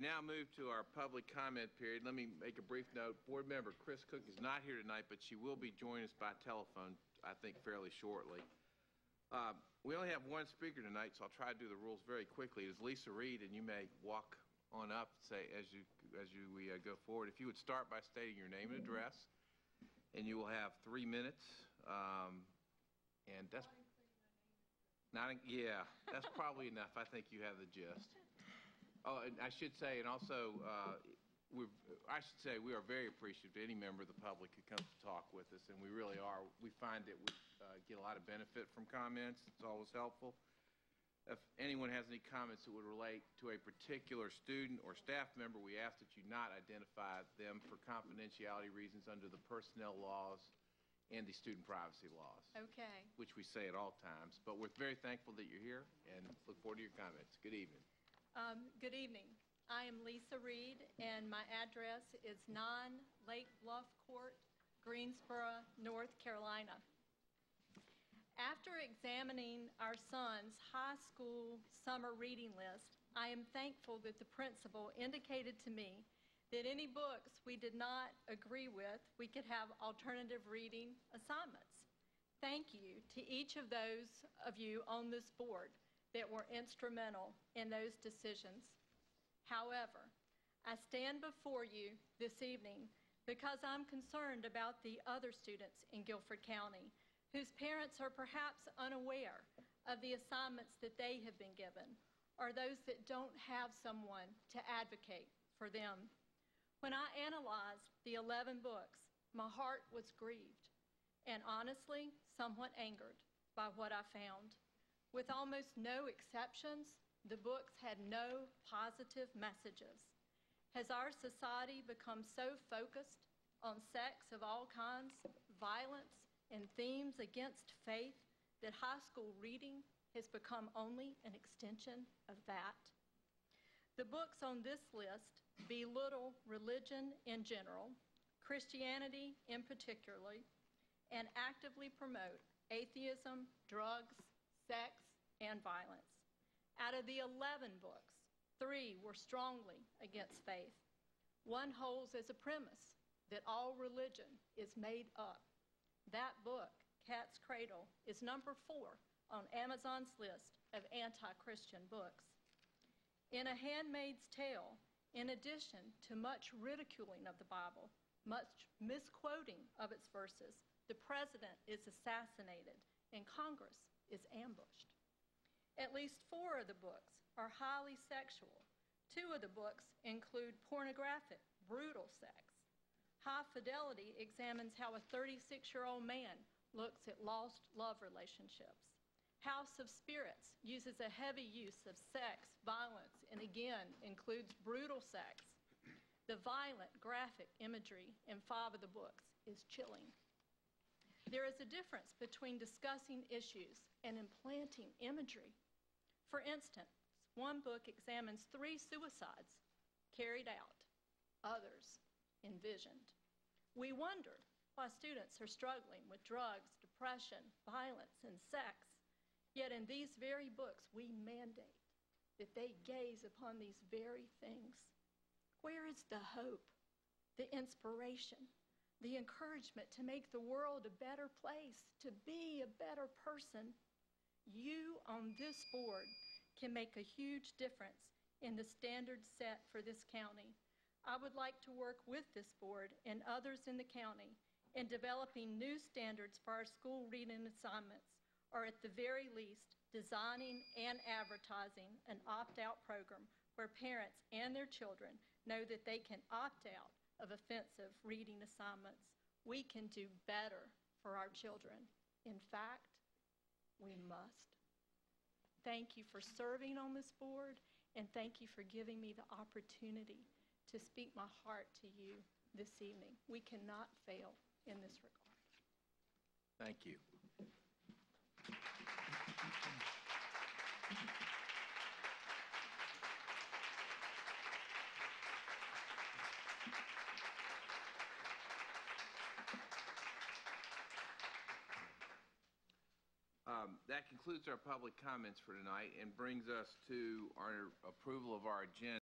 Now move to our public comment period. Let me make a brief note. Board member Chris Cook is not here tonight, but she will be joining us by telephone, I think, fairly shortly. We only have one speaker tonight, so I'll try to do the rules very quickly. It is Lisa Reid, and you may walk on up, say, as we go forward. If you would start by stating your name and address, and you will have 3 minutes. And that's not, yeah, that's probably enough. I think you have the gist. Oh, and I should say, and also, I should say we are very appreciative to any member of the public who comes to talk with us, and we really are. We find that we get a lot of benefit from comments. It's always helpful. If anyone has any comments that would relate to a particular student or staff member, we ask that you not identify them for confidentiality reasons under the personnel laws and the student privacy laws. Okay. Which we say at all times. But we're very thankful that you're here and look forward to your comments. Good evening. Good evening. I am Lisa Reid, and my address is 9 Lake Bluff Court, Greensboro, North Carolina. After examining our son's high school summer reading list, I am thankful that the principal indicated to me that any books we did not agree with, we could have alternative reading assignments. Thank you to each of those of you on this board that were instrumental in those decisions. However, I stand before you this evening because I'm concerned about the other students in Guilford County whose parents are perhaps unaware of the assignments that they have been given, or those that don't have someone to advocate for them. When I analyzed the 11 books, my heart was grieved and honestly somewhat angered by what I found. With almost no exceptions, the books had no positive messages. Has our society become so focused on sex of all kinds, violence, and themes against faith that high school reading has become only an extension of that? The books on this list belittle religion in general, Christianity in particular, and actively promote atheism, drugs, sex, and violence. Out of the 11 books, 3 were strongly against faith. One holds as a premise that all religion is made up. That book, Cat's Cradle, is number 4 on Amazon's list of anti-Christian books. In A Handmaid's Tale, in addition to much ridiculing of the Bible, much misquoting of its verses, the president is assassinated and Congress is ambushed. At least 4 of the books are highly sexual. 2 of the books include pornographic, brutal sex. High Fidelity examines how a 36-year-old man looks at lost love relationships. House of Spirits uses a heavy use of sex, violence, and again includes brutal sex. The violent, graphic imagery in 5 of the books is chilling. There is a difference between discussing issues and implanting imagery. For instance, one book examines 3 suicides carried out, others envisioned. We wonder why students are struggling with drugs, depression, violence, and sex. Yet in these very books, we mandate that they gaze upon these very things. Where is the hope, the inspiration, the encouragement to make the world a better place, to be a better person? You on this board can make a huge difference in the standards set for this county. I would like to work with this board and others in the county in developing new standards for our school reading assignments, or at the very least, designing and advertising an opt-out program where parents and their children know that they can opt out of offensive reading assignments. We can do better for our children. In fact, we must. Thank you for serving on this board, and thank you for giving me the opportunity to speak my heart to you this evening. We cannot fail in this regard. Thank you. That concludes our public comments for tonight and brings us to our approval of our agenda.